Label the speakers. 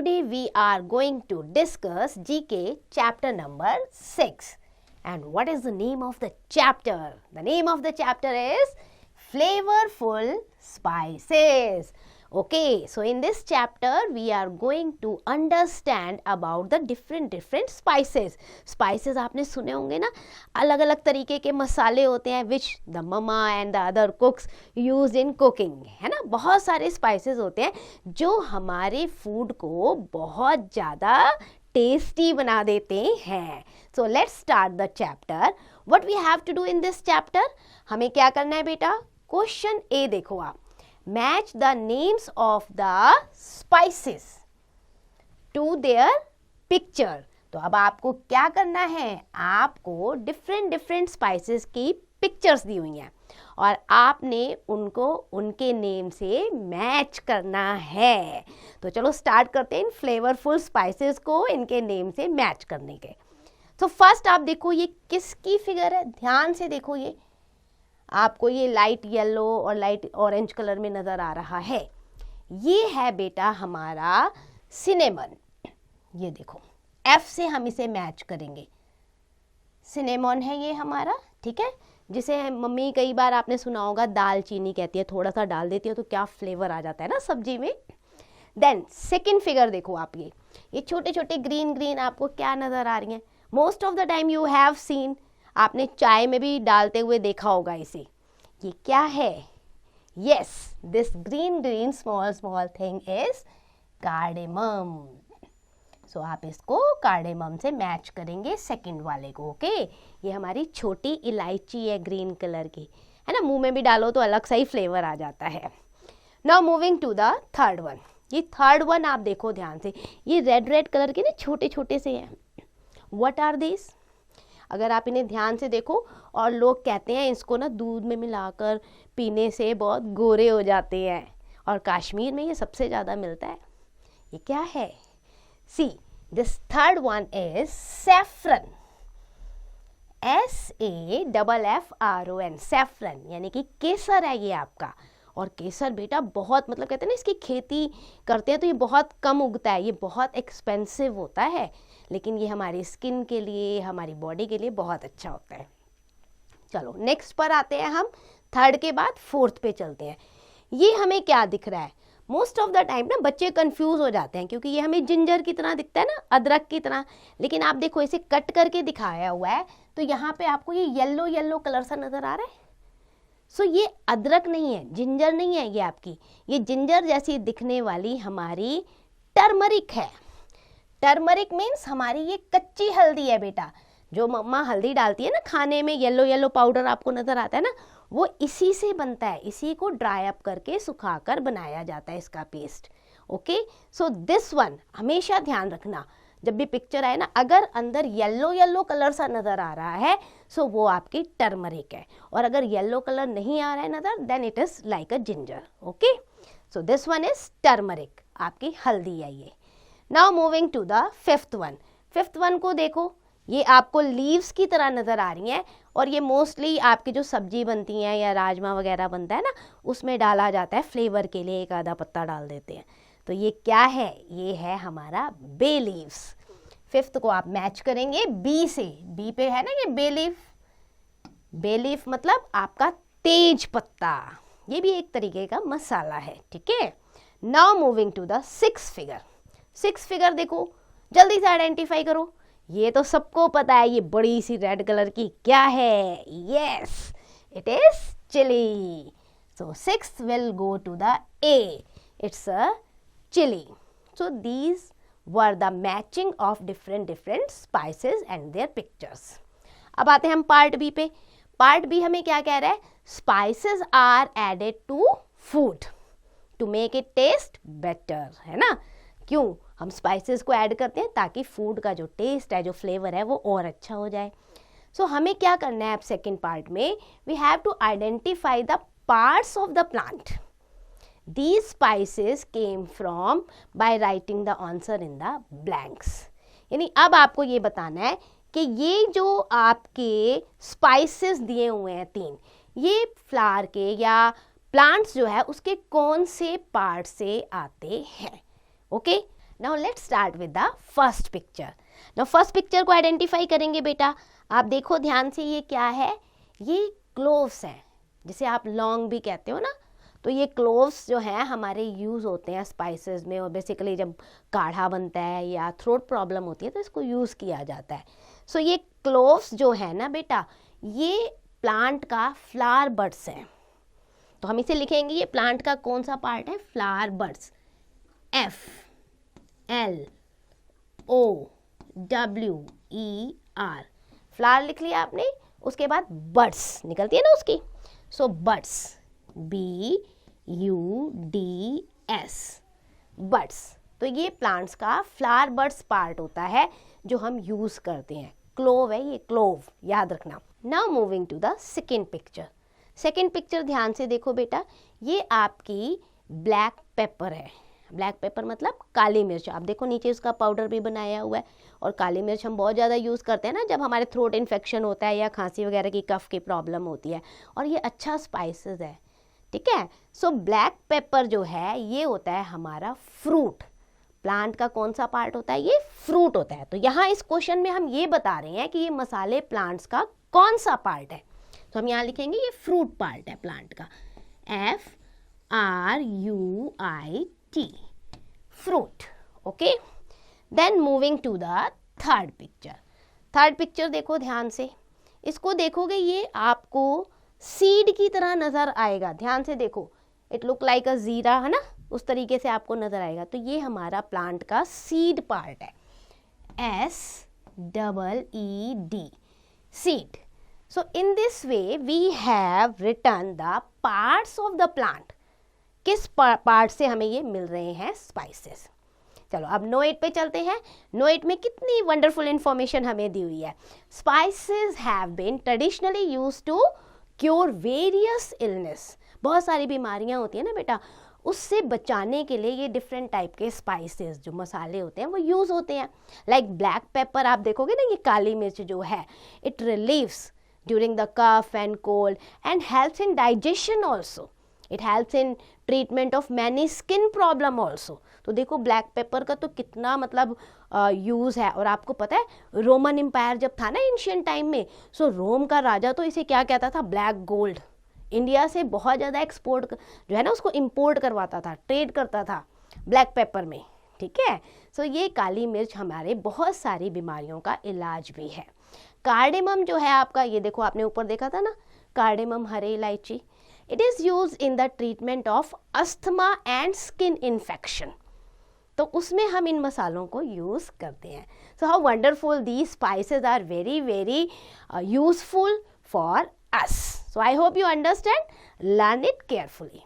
Speaker 1: today we are going to discuss GK chapter number 6. And what is the name of the chapter? The name of the chapter is Flavorful Spices. Okay, so in this chapter we are going to understand about the different spices. Spices आपने सुने होंगे ना, अलग अलग तरीके के मसाले होते हैं which the mama and the other cooks use in cooking, है ना. बहुत सारे spices होते हैं जो हमारे food को बहुत ज़्यादा टेस्टी बना देते हैं. So let's start the chapter. What we have to do in this chapter? हमें क्या करना है बेटा? Question A देखो आप. Match the names of the spices to their picture. तो अब आपको क्या करना है? आपको डिफरेंट स्पाइसेस की पिक्चर्स दी हुई हैं और आपने उनको उनके नेम से मैच करना है. तो चलो स्टार्ट करते हैं इन फ्लेवरफुल स्पाइसेस को इनके नेम से मैच करने के. तो फर्स्ट आप देखो ये किसकी फिगर है, ध्यान से देखो. ये आपको ये लाइट येलो और लाइट ऑरेंज कलर में नज़र आ रहा है. ये है बेटा हमारा सिनेमन. ये देखो F से हम इसे मैच करेंगे. सिनेमन है ये हमारा, ठीक है, जिसे मम्मी कई बार आपने सुना होगा दालचीनी कहती है. थोड़ा सा डाल देती है तो क्या फ्लेवर आ जाता है ना सब्जी में. देन सेकेंड फिगर देखो आप. ये छोटे छोटे ग्रीन आपको क्या नज़र आ रही हैं? Most of the time you have seen, आपने चाय में भी डालते हुए देखा होगा इसे. ये क्या है? Yes, this green small thing is cardamom. So आप इसको कार्डेमम से मैच करेंगे सेकंड वाले को. ओके, ये हमारी छोटी इलायची है ग्रीन कलर की, है ना. मुंह में भी डालो तो अलग सा ही फ्लेवर आ जाता है. Now moving to the third one. ये थर्ड वन आप देखो ध्यान से. ये रेड कलर के ना छोटे छोटे से हैं. What are this? अगर आप इन्हें ध्यान से देखो, और लोग कहते हैं इसको ना दूध में मिलाकर पीने से बहुत गोरे हो जाते हैं और कश्मीर में ये सबसे ज़्यादा मिलता है. ये क्या है? See, this third one is saffron. SAFFRON, saffron, यानी कि केसर है ये आपका. और केसर बेटा बहुत, मतलब कहते हैं ना इसकी खेती करते हैं तो ये बहुत कम उगता है, ये बहुत एक्सपेंसिव होता है, लेकिन ये हमारी स्किन के लिए, हमारी बॉडी के लिए बहुत अच्छा होता है. चलो नेक्स्ट पर आते हैं हम. थर्ड के बाद फोर्थ पे चलते हैं. ये हमें क्या दिख रहा है? मोस्ट ऑफ द टाइम ना बच्चे कंफ्यूज हो जाते हैं क्योंकि ये हमें जिंजर की तरह दिखता है ना, अदरक की तरह, लेकिन आप देखो इसे कट करके दिखाया हुआ है तो यहाँ पे आपको ये येलो कलर सा नजर आ रहा है. सो ये अदरक नहीं है, जिंजर नहीं है ये आपकी. ये जिंजर जैसी दिखने वाली हमारी टर्मरिक है. टर्मरिक मीन्स हमारी ये कच्ची हल्दी है बेटा. जो मम्मा हल्दी डालती है ना खाने में, येलो पाउडर आपको नजर आता है ना, वो इसी से बनता है. इसी को ड्राई अप करके सुखाकर बनाया जाता है इसका paste. Okay, so this one हमेशा ध्यान रखना जब भी पिक्चर आए ना, अगर अंदर येलो कलर सा नजर आ रहा है सो वो आपकी टर्मरिक है, और अगर येलो कलर नहीं आ रहा है नजर then it is like a ginger. Okay, so this one is turmeric, आपकी हल्दी है ये. Now moving to the fifth one. Fifth one को देखो, ये आपको लीव्स की तरह नज़र आ रही हैं और ये मोस्टली आपकी जो सब्जी बनती हैं या राजमा वगैरह बनता है ना, उसमें डाला जाता है फ्लेवर के लिए. एक आधा पत्ता डाल देते हैं. तो ये क्या है? ये है हमारा बे लीव्स. फिफ्थ को आप मैच करेंगे बी से. बी पे है ना ये बे लीफ. बे लीफ मतलब आपका तेज पत्ता. ये भी एक तरीके का मसाला है, ठीक है. Now moving to the six figure. Six figure देखो, जल्दी से आइडेंटिफाई करो. ये तो सबको पता है, ये बड़ी सी रेड कलर की क्या है? Yes, it is chilli. So six will go to the A. It's a chilli. So these were the matching of different spices and their pictures. अब आते हैं हम पार्ट बी पे. पार्ट बी हमें क्या कह रहा है? Spices are added to food to make it taste better, है ना. क्यों हम स्पाइसेस को ऐड करते हैं? ताकि फूड का जो टेस्ट है, जो फ्लेवर है, वो और अच्छा हो जाए. सो हमें क्या करना है अब सेकेंड पार्ट में? We have to identify the parts of the plant. These spices came from by writing the answer in the blanks. यानी अब आपको ये बताना है कि ये जो आपके स्पाइसेस दिए हुए हैं 3, ये फ्लावर के या प्लांट्स जो है उसके कौन से पार्ट से आते हैं. Okay, now let's start with the first picture. Now first picture को आइडेंटिफाई करेंगे बेटा। आप देखो ध्यान से, ये क्या है? ये क्लोव्स हैं, जिसे आप लौंग भी कहते हो ना। तो ये क्लोव्स जो हैं हमारे यूज़ होते हैं स्पाइसेस में, और बेसिकली जब काढ़ा बनता है या थ्रोट प्रॉब्लम होती है तो इसको यूज़ किया जाता है। सो ये क्लोव्स जो है ना बेटा, ये प्लांट का फ्लावर बड्स है। तो हम इसे लिखेंगे, ये प्लांट का कौन सा पार्ट है? Flower buds. FLOWER, फ्लावर लिख लिया आपने, उसके बाद बड्स निकलती है ना उसकी। सो बड्स, BUDS, बड्स। तो ये प्लांट्स का फ्लावर बड्स पार्ट होता है जो हम यूज करते हैं। क्लोव है ये, क्लोव याद रखना। Now moving to the second picture. Second picture ध्यान से देखो बेटा, ये आपकी ब्लैक पेपर है। ब्लैक पेपर मतलब काली मिर्च। आप देखो नीचे उसका पाउडर भी बनाया हुआ है। और काली मिर्च हम बहुत ज़्यादा यूज़ करते हैं ना जब हमारे थ्रोट इन्फेक्शन होता है या खांसी वगैरह की कफ की प्रॉब्लम होती है। और ये अच्छा स्पाइसेस है, ठीक है। सो ब्लैक पेपर जो है ये होता है हमारा फ्रूट। प्लांट का कौन सा पार्ट होता है? ये फ्रूट होता है। तो यहाँ इस क्वेश्चन में हम ये बता रहे हैं कि ये मसाले प्लांट्स का कौन सा पार्ट है। तो हम यहाँ लिखेंगे ये फ्रूट पार्ट है प्लांट का, FRUIT, fruit. Okay, then moving to the third picture. Third picture देखो ध्यान से, इसको देखोगे ये आपको सीड की तरह नजर आएगा। ध्यान से देखो, इट लुक लाइक अ जीरा, है ना, उस तरीके से आपको नजर आएगा। तो ये हमारा प्लांट का सीड पार्ट है, SEED, seed. So in this way we have written the parts of the plant. किस पार्ट से हमें ये मिल रहे हैं स्पाइसेस। चलो अब नोट पे चलते हैं। नोट में कितनी वंडरफुल इंफॉर्मेशन हमें दी हुई है। Spices have been traditionally used to cure various illness. बहुत सारी बीमारियां होती है ना बेटा, उससे बचाने के लिए ये डिफरेंट टाइप के स्पाइसेस जो मसाले होते हैं वो यूज़ होते हैं। लाइक ब्लैक पेपर आप देखोगे ना, ये काली मिर्च जो है, it relieves during the cough and cold and helps in digestion also. It helps in treatment of many skin problem also. तो देखो ब्लैक पेपर का तो कितना मतलब यूज़ है। और आपको पता है रोमन एम्पायर जब था ना एंशियंट टाइम में, सो रोम का राजा तो इसे क्या कहता था? Black gold. इंडिया से बहुत ज़्यादा एक्सपोर्ट जो है ना उसको इम्पोर्ट करवाता था, ट्रेड करता था ब्लैक पेपर में, ठीक है। सो ये काली मिर्च हमारे बहुत सारी बीमारियों का इलाज भी है। कार्डेमम जो है आपका, ये देखो आपने ऊपर देखा था ना, कार्डेमम हरे इलायची, it is use in the treatment of asthma and skin infection. तो उसमें हम इन मसालों को यूज़ करते हैं। So how wonderful these spices are, very very useful for us. So I hope you understand, learn it carefully.